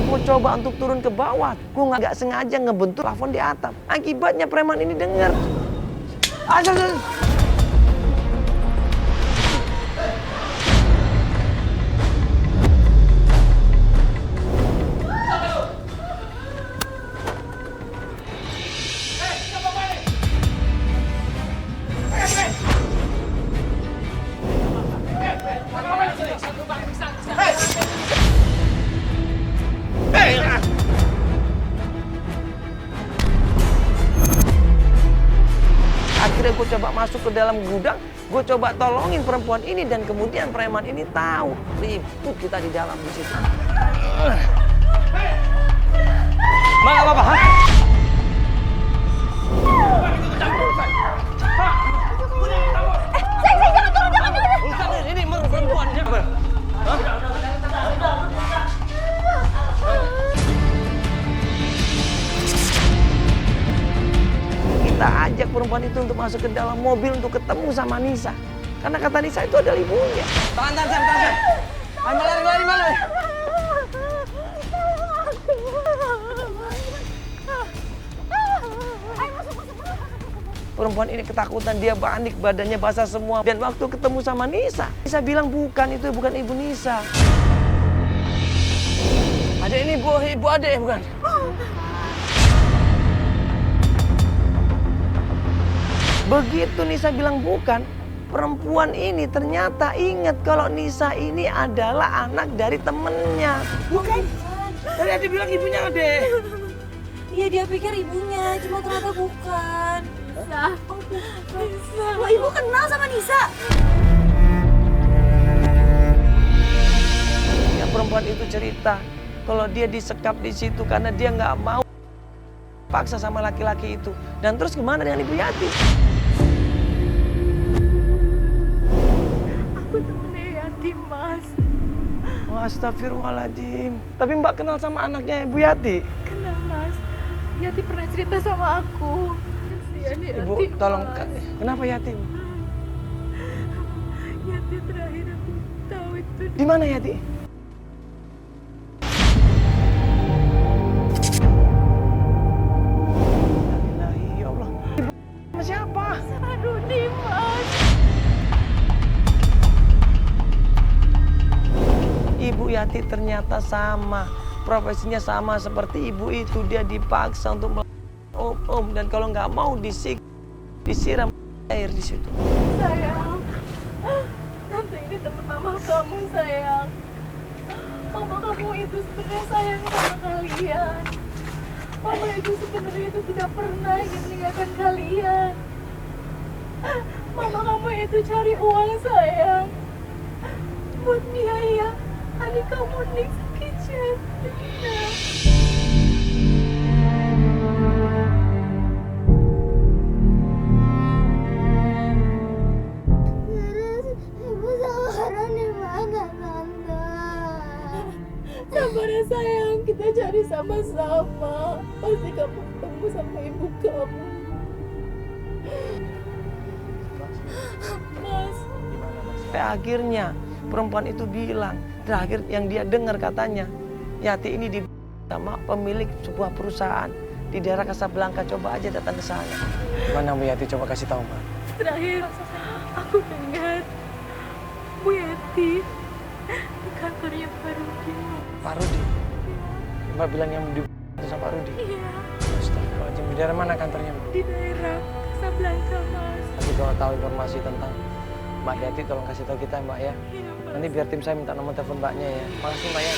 Gue coba untuk turun ke bawah, gue nggak sengaja ngebentur plafon di atap. Akibatnya preman ini dengar. Akhirnya gue coba masuk ke dalam gudang, gue coba tolongin perempuan ini dan kemudian preman ini tahu. Ribut kita di dalam di situ. Mak, apa-apa, ha? Saya jangan turun. Ini perempuan. Kita ajak perempuan itu untuk masuk ke dalam mobil untuk ketemu sama Nisa. Karena kata Nisa itu adalah ibunya. Tahan. Lari. Perempuan ini ketakutan, dia panik, badannya basah semua. Dan waktu ketemu sama Nisa, Nisa bilang bukan ibu Nisa. Ada ini ibu adek bukan? Begitu Nisa bilang bukan, perempuan ini ternyata ingat kalau Nisa ini adalah anak dari temennya. Bukan. Tadi Ade bilang ibunya Ade. Iya, dia pikir ibunya, cuma ternyata bukan. Nisa. Wah, ibu kenal sama Nisa. Ya, perempuan itu cerita kalau dia disekap di situ karena dia nggak mau paksa sama laki-laki itu. Dan terus gimana dengan Ibu Yati? Aku temennya Yati, Mas. Wah, astagfirullahaladzim. Tapi Mbak kenal sama anaknya Ibu Yati? Kenal, Mas. Yati pernah cerita sama aku. Kasihan Yati, Ibu, tolong. Kenapa Yati? Yati terakhir aku tahu itu. Di mana Yati? Ya Allah. Ibu sama siapa? Sama Rudi, Mas. Ibu Yati ternyata sama. Profesinya sama seperti ibu itu. Dia dipaksa untuk om dan kalau nggak mau disiram air di situ. Sayang, tante ini teman mama kamu, sayang. Mama kamu itu sebenarnya sayang sama kalian. Mama itu sebenarnya itu tidak pernah ingin meninggalkan kalian. Mama kamu itu cari uang, sayang, buat biaya adik kamu nih sakit jantung. Ibu sama Roni mana, Tante? Sabar ya sayang, kita cari sama-sama. Pasti kamu ketemu sama ibu kamu. Mas. Sampai akhirnya perempuan itu bilang, terakhir yang dia dengar katanya, Yati ini di sama pemilik sebuah perusahaan di daerah Casablanca. Coba aja datang ke sana. Gimana Bu Yati? Coba kasih tahu Mbak. Terakhir aku dengar Bu Yati di kantornya Pak Rudi. Pak Rudi? Mbak bilang yang di sama Pak Rudi? Iya, Astagfirullahaladzim. Di daerah mana kantornya Mbak? di daerah Casablanca, Mas. Nanti kalau tahu informasi tentang Mbak Yati tolong kasih tahu kita Mbak ya. Iya, Mas. Nanti biar tim saya minta nomor telepon Mbaknya ya. Makasih Mbak ya.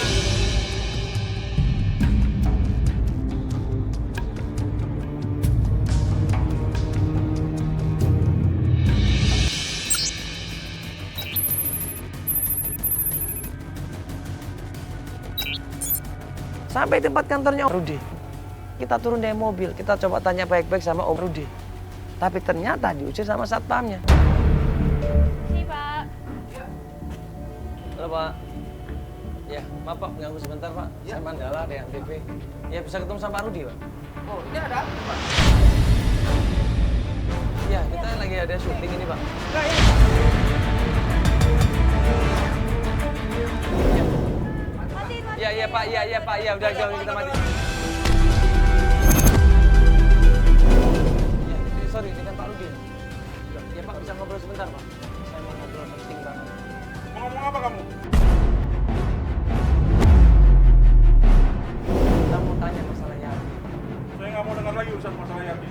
Sampai tempat kantornya Om Rudi. Kita turun dari mobil, kita coba tanya baik-baik sama Om Rudi. Tapi ternyata diusir sama satpamnya. Nih, Pak. Halo Pak. Ya, maaf Pak, ganggu sebentar Pak. Saya Mandala dari TV. Ya, bisa ketemu sama Pak Rudi Pak. Oh, ini ada apa, Pak? Ya, kita lagi ada syuting ini Pak. Nah, ini, Pak. Pak, iya Pak, iya udah jauh kita mati. Ya, sorry dengan Pak Rudi. Ya Pak bisa ngobrol sebentar Pak. Saya mau ngobrol penting banget. Mau ngomong apa kamu? Kita mau tanya masalah Yati. Saya nggak mau dengar lagi urusan masalah Yati.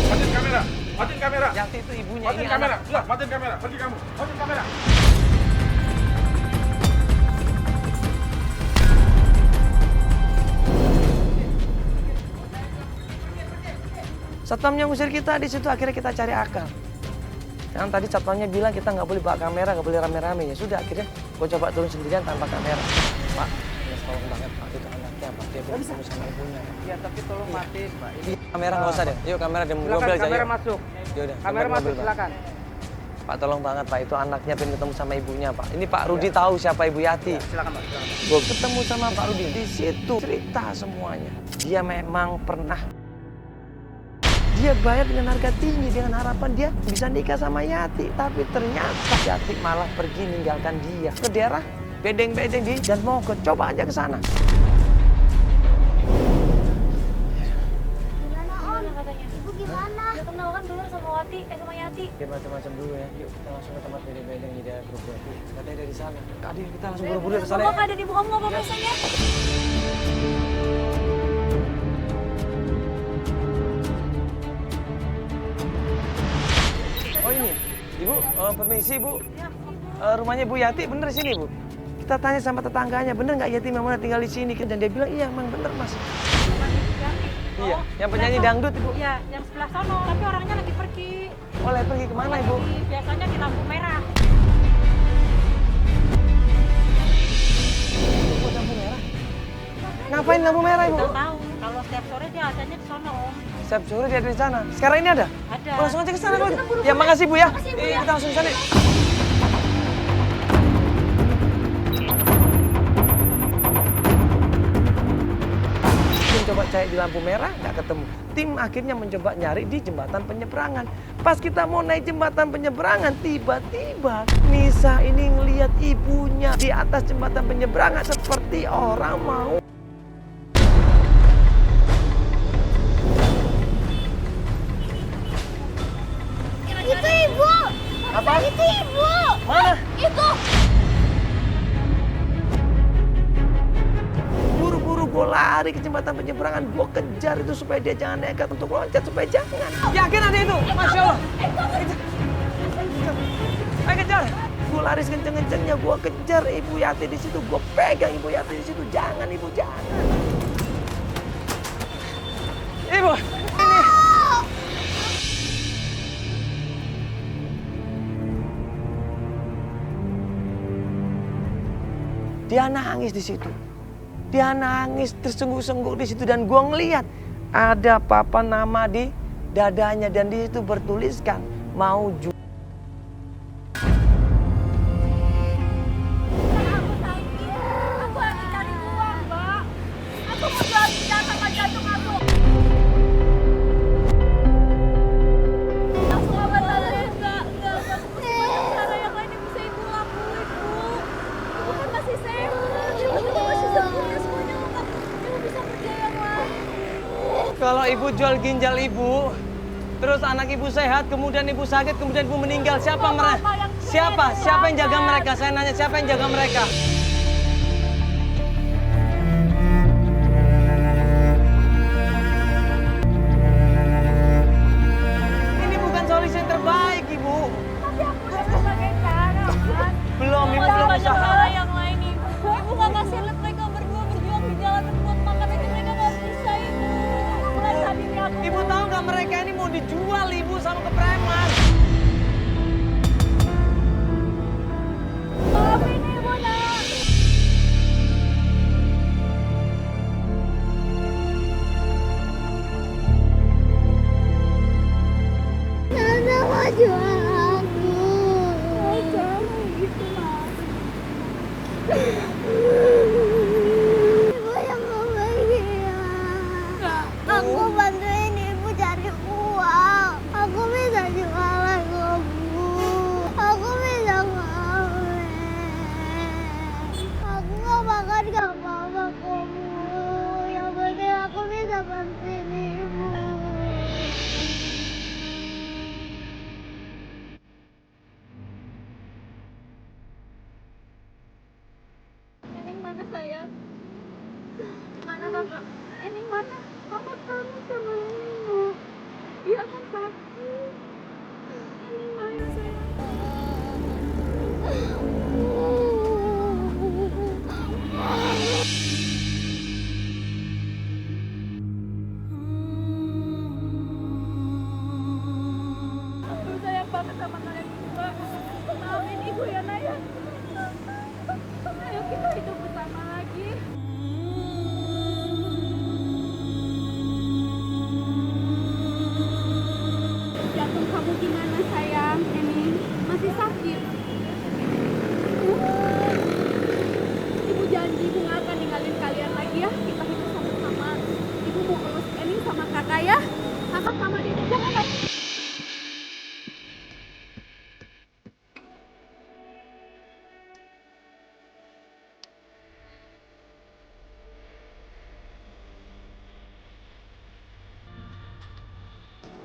Matiin kamera, matiin kamera. Yati itu ibunya, Matiin ini kamera, anak. sudah matiin kamera, pergi kamu, matiin kamera. Satpamnya ngusir kita, di situ akhirnya kita cari akal. Yang tadi satpamnya bilang kita nggak boleh bawa kamera, nggak boleh rame-rame. Ya sudah, akhirnya gue coba turun sendirian tanpa kamera. Pak, ya tolong banget Pak, itu anaknya Pak, dia belum ketemu sama ibunya. Ya tapi tolong matiin Pak. Ini Kamera nggak usah deh, yuk kamera di mobil silakan aja. kamera Yuk. masuk. Yaudah, Kamera coba di masuk mobil, Pak. silakan. Pak tolong banget Pak, itu anaknya pengen ketemu sama ibunya Pak. Ini Pak Rudi tahu siapa Ibu Yati. Silakan Pak, silakan. Gue ketemu sama Pak Rudi, di situ cerita semuanya. Dia memang pernah, dia bayar dengan harga tinggi dengan harapan dia bisa nikah sama Yati. Tapi ternyata Yati malah pergi ninggalkan dia ke daerah bedeng-bedeng di dan Mogot. Coba aja ke sana. Gimana Om? Gimana katanya? Ibu gimana? Udah kenal kan dulu sama sama Yati. Ya macam-macam dulu ya. Yuk kita langsung ke tempat bedeng-bedeng di daerah Grogol. Katanya dari sana. Tadi kita langsung buru-buru ke sana. Kamu ada di kamu nggak apa-apa sayang? Oh ini, Ibu, permisi Bu. Rumahnya Bu Yati bener sini Bu. Kita tanya sama tetangganya, bener nggak Yati memang tinggal di sini? Dan dia bilang iya, emang bener Mas. Iya, yang penyanyi dangdut Ibu. Iya, yang sebelah sono, tapi orangnya lagi pergi. Boleh pergi kemana Ibu? Biasanya di lampu merah. Ibu lampu merah. Ngapain lampu merah Ibu? Nggak tahu, kalau setiap sore dia adanya di sono, Om. Setiap sore dia ada di sana. Sekarang ini ada? Ada. Oh, langsung aja ke sana kalau gitu. Ya makasih Bu ya. Iya, kita langsung ke sana. Tim coba cari di lampu merah, nggak ketemu. Tim akhirnya mencoba nyari di jembatan penyeberangan. Pas kita mau naik jembatan penyeberangan, tiba-tiba Nisa ini ngelihat ibunya di atas jembatan penyeberangan seperti orang mau. Itu Ibu! Apa? Itu Ibu! Mana? Itu! Buru-buru gue lari ke jembatan penyeberangan, gue kejar itu supaya dia jangan nekat untuk loncat, supaya jangan. Yakin ada itu? Masya Allah. Ayo kejar. Gue lari sekenceng-kencengnya, gue kejar Ibu Yati di situ, gue pegang Ibu Yati di situ. Jangan Ibu, jangan. Ibu, ini. Dia nangis di situ. Dia nangis tersengguk-sengguk di situ dan gua ngeliat ada papan nama di dadanya dan di situ bertuliskan mau Aku sakit, aku lagi cari uang, Mbak. Aku mau jual ginjal sama jantung aku. Aku obat enggak seperti banyak cara yang lain yang bisa Ibu lakuin, Bu. Ibu kan masih sehat, Ibu juga masih sempurna semuanya, Ibu bisa kerja yang lain. Kalau ibu jual ginjal ibu, terus anak ibu sehat, kemudian ibu sakit, kemudian ibu meninggal, siapa mereka? Siapa yang jaga mereka? Saya nanya siapa yang jaga mereka? Ini bukan solusi yang terbaik ibu. Tapi aku udah berbagai cara, kan? Belum, ibu Masih belum banyak usaha. cara yang lain, Ibu. Ibu nggak kasih lihat mereka berdua berjuang di jalanan buat makan aja mereka nggak bisa, Ibu. Aku rasa diri aku. Ibu tahu nggak mereka ini mau dijual ibu sama ke preman? Maafin Ibu, Nak. Nana mau jual aku. Jangan gitu, Nak. Ibu yang mau pergi ya. Aku bantuin Ibu cari uang. Aku bisa jualan kamu. Aku bisa ngamen.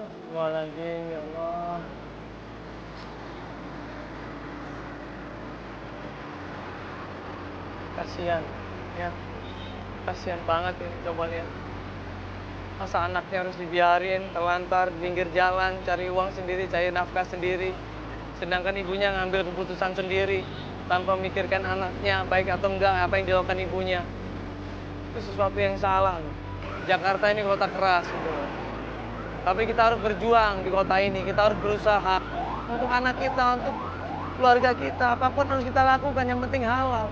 Astagfirullahaladzim, ya Allah. Kasihan, ya. Kasihan banget ini, coba lihat. Masa anaknya harus dibiarin, terlantar di pinggir jalan, cari uang sendiri, cari nafkah sendiri. Sedangkan ibunya ngambil keputusan sendiri, tanpa memikirkan anaknya, baik atau enggak, apa yang dilakukan ibunya. Itu sesuatu yang salah. Jakarta ini kota keras, gitu. Tapi kita harus berjuang di kota ini, kita harus berusaha untuk anak kita, untuk keluarga kita. Apapun harus kita lakukan, yang penting halal.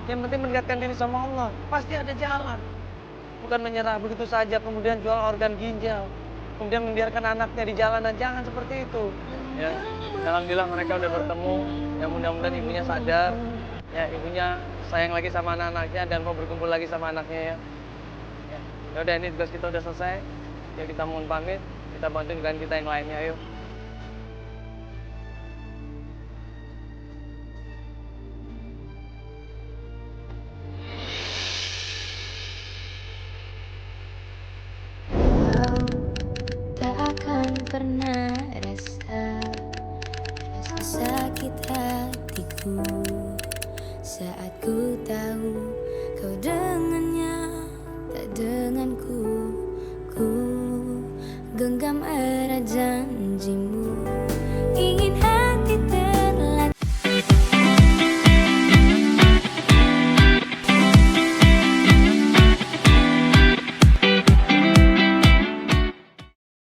Yang penting mendekatkan diri sama Allah. Pasti ada jalan. Bukan menyerah begitu saja, kemudian jual organ ginjal. Kemudian membiarkan anaknya di jalanan, jangan seperti itu. Ya, alhamdulillah mereka udah bertemu. Ya mudah-mudahan ibunya sadar. Ya ibunya sayang lagi sama anak-anaknya dan mau berkumpul lagi sama anaknya ya. Ya udah, ini tugas kita udah selesai. Ya kita mohon pamit, kita bantu dengan kita yang lainnya, ayo. Tak akan pernah rasa sakit hatiku saat ku tahu kau dengannya, tak denganku. Ku genggam erat janjimu.